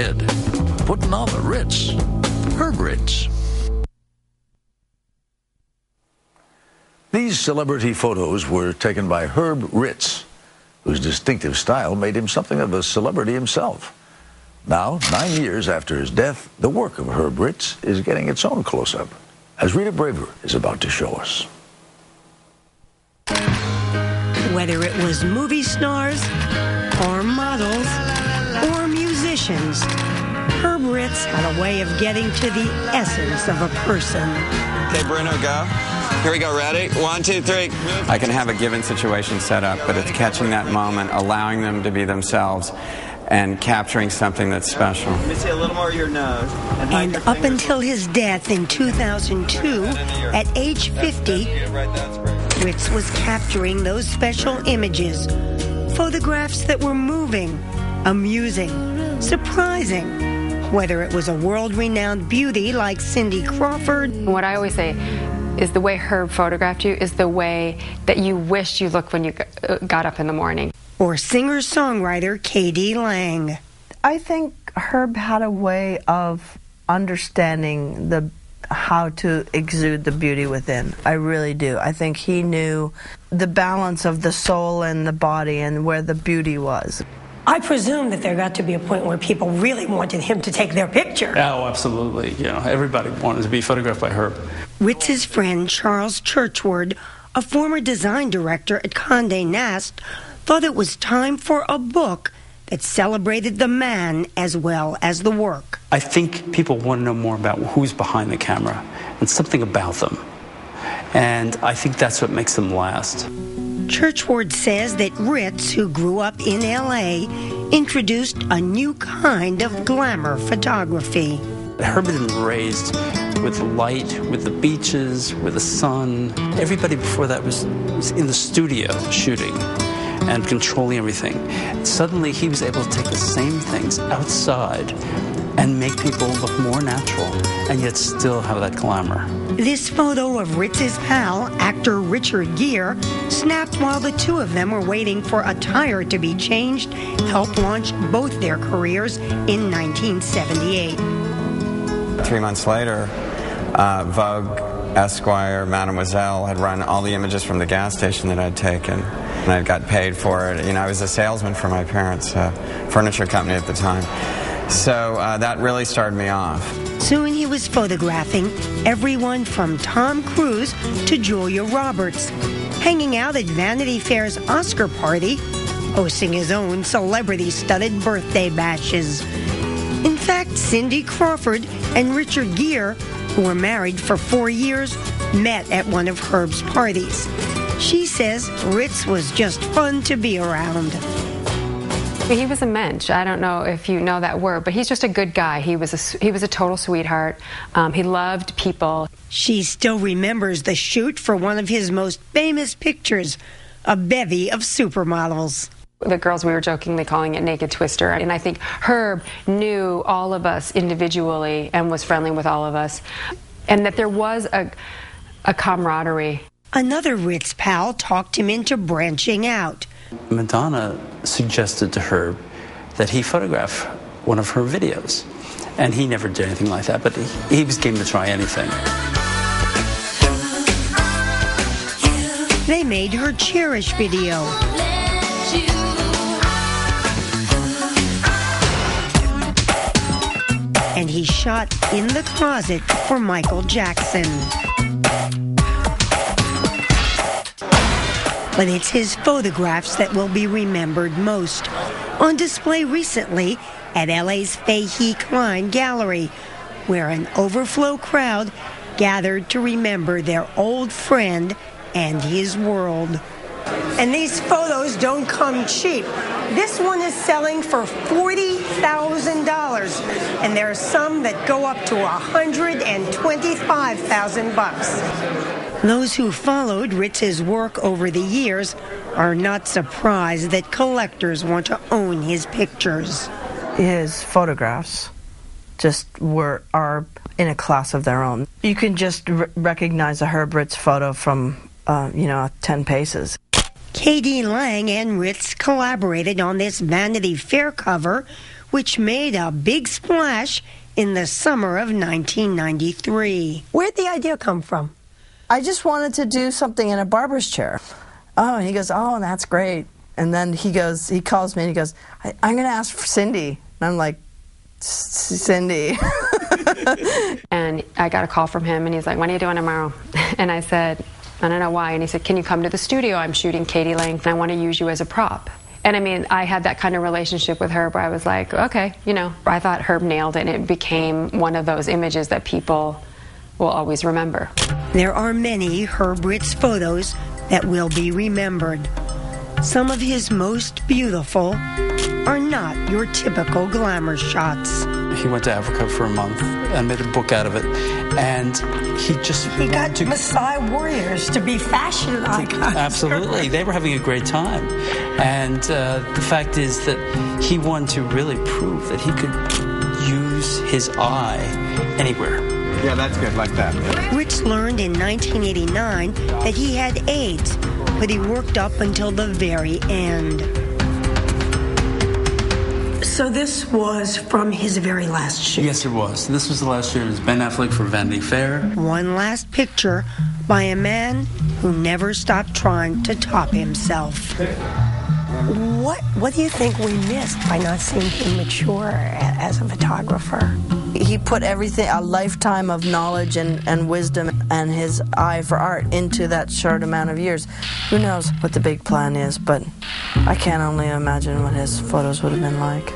ahead. Putting on the Ritz. Herb Ritts. These celebrity photos were taken by Herb Ritts, whose distinctive style made him something of a celebrity himself. Now, 9 years after his death, the work of Herb Ritts is getting its own close-up, as Rita Braver is about to show us. Whether it was movie stars, or models, or musicians, Herb Ritts had a way of getting to the essence of a person. Okay, Bruno, go. Here we go, ready? 1, 2, 3. I can have a given situation set up, but it's catching that moment, allowing them to be themselves, and capturing something that's special. Let me see a little more of your nose. And up until his death in 2002, at age 50, Ritts was capturing those special images, photographs that were moving, amusing, surprising, whether it was a world-renowned beauty like Cindy Crawford. What I always say is the way Herb photographed you is the way that you wished you looked when you got up in the morning. Or singer-songwriter K.D. Lang. I think Herb had a way of understanding how to exude the beauty within. I really do. I think he knew the balance of the soul and the body and where the beauty was. I presume that there got to be a point where people really wanted him to take their picture. Oh, absolutely. You know, everybody wanted to be photographed by Herb. Ritts' friend Charles Churchward, a former design director at Condé Nast, thought it was time for a book that celebrated the man as well as the work. I think people want to know more about who's behind the camera and something about them. And I think that's what makes them last. Churchward says that Ritts, who grew up in L.A., introduced a new kind of glamour photography. Herb had been raised with light, with the beaches, with the sun. Everybody before that was in the studio shooting and controlling everything. Suddenly he was able to take the same things outside and make people look more natural and yet still have that glamour. This photo of Ritts' pal, actor Richard Gere, snapped while the two of them were waiting for a tire to be changed, helped launch both their careers in 1978. 3 months later, Vogue, Esquire, Mademoiselle had run all the images from the gas station that I'd taken, and I got paid for it. You know, I was a salesman for my parents' furniture company at the time. So that really started me off. Soon he was photographing everyone from Tom Cruise to Julia Roberts, hanging out at Vanity Fair's Oscar party, hosting his own celebrity-studded birthday bashes. In fact, Cindy Crawford and Richard Gere, who were married for 4 years, met at one of Herb's parties. She says Ritts was just fun to be around. He was a mensch. I don't know if you know that word, but he's just a good guy. He was a total sweetheart. He loved people. She still remembers the shoot for one of his most famous pictures, a bevy of supermodels. The girls, we were jokingly calling it Naked Twister, and I think Herb knew all of us individually and was friendly with all of us, and that there was a camaraderie. Another Ritts pal talked him into branching out. Madonna suggested to Herb that he photograph one of her videos, and he never did anything like that, but he was game to try anything. They made her Cherish video. And he shot in the closet for Michael Jackson. But it's his photographs that will be remembered most. On display recently at LA's Fahey Klein Gallery, where an overflow crowd gathered to remember their old friend and his world. And these photos don't come cheap. This one is selling for $40,000, and there are some that go up to $125,000. Those who followed Ritts' work over the years are not surprised that collectors want to own his pictures. His photographs just are in a class of their own. You can just recognize a Herb Ritts photo from 10 paces. K.D. Lang and Ritts collaborated on this Vanity Fair cover, which made a big splash in the summer of 1993. Where'd the idea come from? I just wanted to do something in a barber's chair. Oh, and he goes, oh, that's great. And then he calls me and he goes, I'm going to ask for Cindy. And I'm like, Cindy. And I got a call from him, and he's like, what are you doing tomorrow? And I said, I don't know why. And he said, can you come to the studio? I'm shooting Katie Lang, and I want to use you as a prop. And I mean, I had that kind of relationship with Herb where I was like, okay, you know. I thought Herb nailed it, and it became one of those images that people will always remember. There are many Herb Ritts photos that will be remembered. Some of his most beautiful are not your typical glamour shots. He went to Africa for a month and made a book out of it, and he got Maasai warriors to be fashion icons. Absolutely, they were having a great time, and the fact is that he wanted to really prove that he could use his eye anywhere. Yeah, that's good, like that. Yeah. Ritts learned in 1989 that he had AIDS, but he worked up until the very end. So this was from his very last shoot? Yes, it was. This was the last shoot. It was Ben Affleck for Vanity Fair. One last picture by a man who never stopped trying to top himself. What do you think we missed by not seeing him mature as a photographer? He put everything, a lifetime of knowledge and wisdom and his eye for art into that short amount of years. Who knows what the big plan is, but I can only imagine what his photos would have been like.